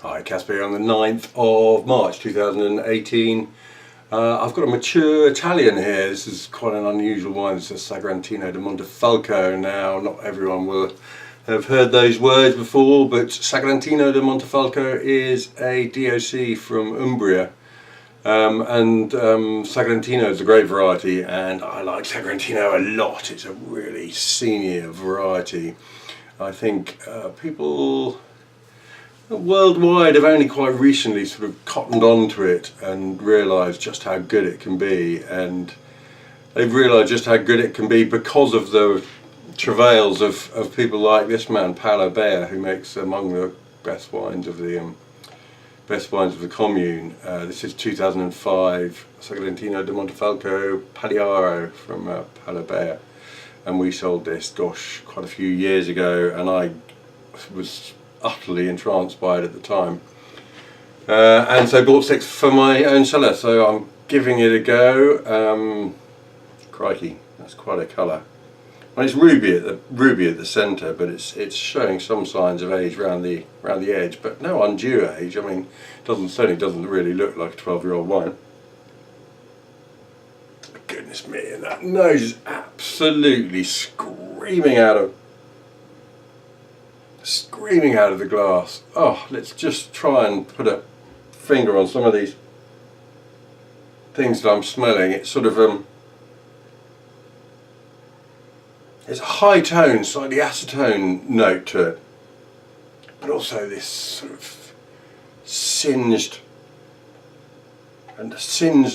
Hi, Caspar on the 9th of March 2018. I've got a mature Italian here. This is quite an unusual wine. It's a Sagrantino di Montefalco. Now, not everyone will have heard those words before, but Sagrantino di Montefalco is a DOC from Umbria. Sagrantino is a great variety, and I like Sagrantino a lot. It's a really senior variety. I think people worldwide have only quite recently sort of cottoned onto it and realised just how good it can be, and they've realised just how good it can be because of the travails of people like this man Paolo Bea, who makes among the best wines of the commune. This is 2005 Sagrantino di Montefalco Pagliaro from Paolo Bea, and we sold this, gosh, quite a few years ago, and I was utterly entranced by it at the time, and so bought 6 for my own cellar, so I'm giving it a go. Crikey, that's quite a colour. Well, it's ruby at the centre, but it's showing some signs of age around the edge, but no undue age. I mean, certainly doesn't really look like a 12-year-old wine. Goodness me, and that nose is absolutely screaming out of the glass. Oh, let's just try and put a finger on some of these things that I'm smelling. It's sort of it's a high tone, slightly acetone note to it, but also this sort of singed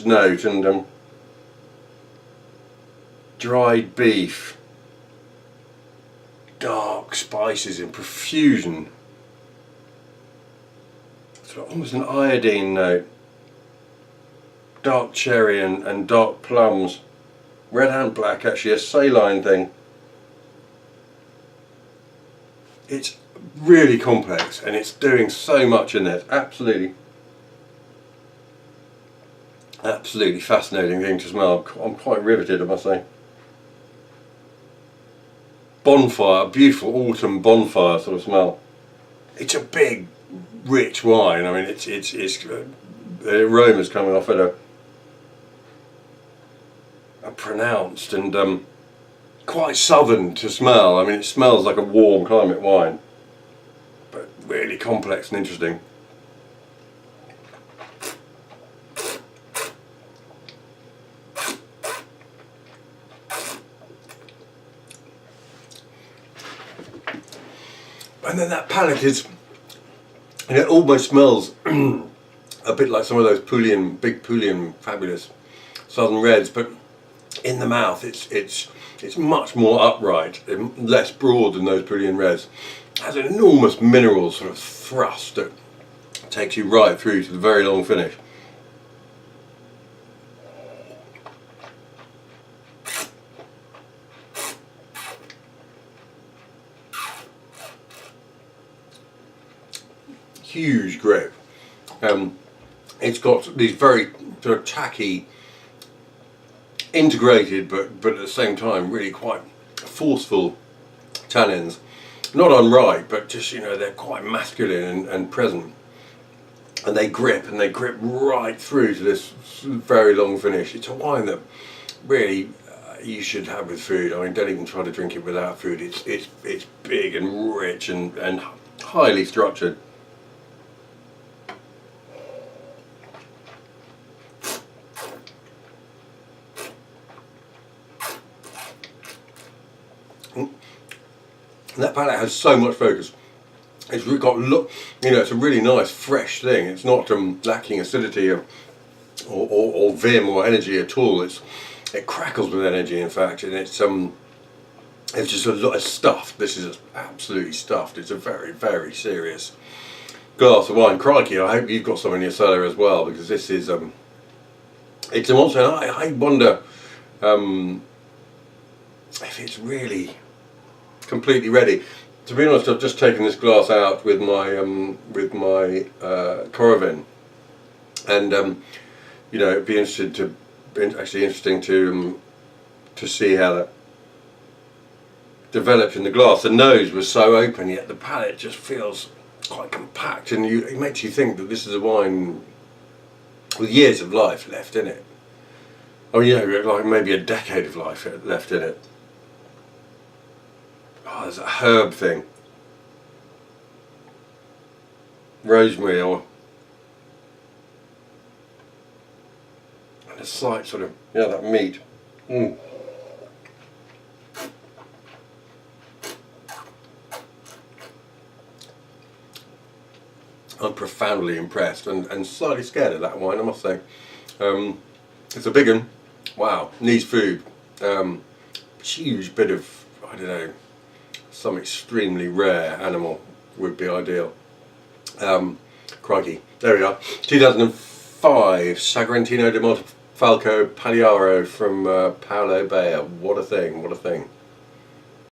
note and dried beef, dark spices in profusion, sort of almost an iodine note, dark cherry and dark plums, red and black, actually a saline thing. It's really complex and it's doing so much in there. It's absolutely fascinating thing to smell. I'm quite riveted, I must say. Bonfire, beautiful autumn bonfire sort of smell. It's a big, rich wine. I mean, it's the aroma's coming off at a pronounced and quite southern to smell. I mean, it smells like a warm climate wine, but really complex and interesting. And then that palate is, it almost smells a bit like some of those big Puglian, fabulous southern reds, but in the mouth it's much more upright, less broad than those Puglian reds. It has an enormous mineral sort of thrust that takes you right through to the very long finish. Huge grip. It's got these very sort of tacky, integrated, but at the same time really quite forceful tannins. Not unripe, but just, you know, they're quite masculine and present, and they grip right through to this very long finish. It's a wine that really you should have with food. I mean, don't even try to drink it without food. It's big and rich and highly structured. And that palate has so much focus. It's really got it's a really nice fresh thing. It's not lacking acidity or vim or energy at all. It crackles with energy, in fact, and it's just a lot of stuffed. This is absolutely stuffed. It's a very, very serious glass of wine. Crikey, I hope you've got some in your cellar as well, because this is it's a monster. And I wonder if it's really completely ready. To be honest, I've just taken this glass out with my Coravin, and you know, it'd be interesting to see how that developed in the glass. The nose was so open, yet the palate just feels quite compact, and it makes you think that this is a wine with years of life left in it. Oh yeah, like maybe a decade of life left in it. Oh, there's a herb thing. Rosemary or and a slight sort of, that meat. I'm profoundly impressed and slightly scared of that wine, I must say. It's a big one. Wow, needs food. Huge bit of, I don't know, some extremely rare animal would be ideal. Crikey, there we are. 2005 Sagrantino di Montefalco Pagliaro from Paolo Bea. What a thing, what a thing.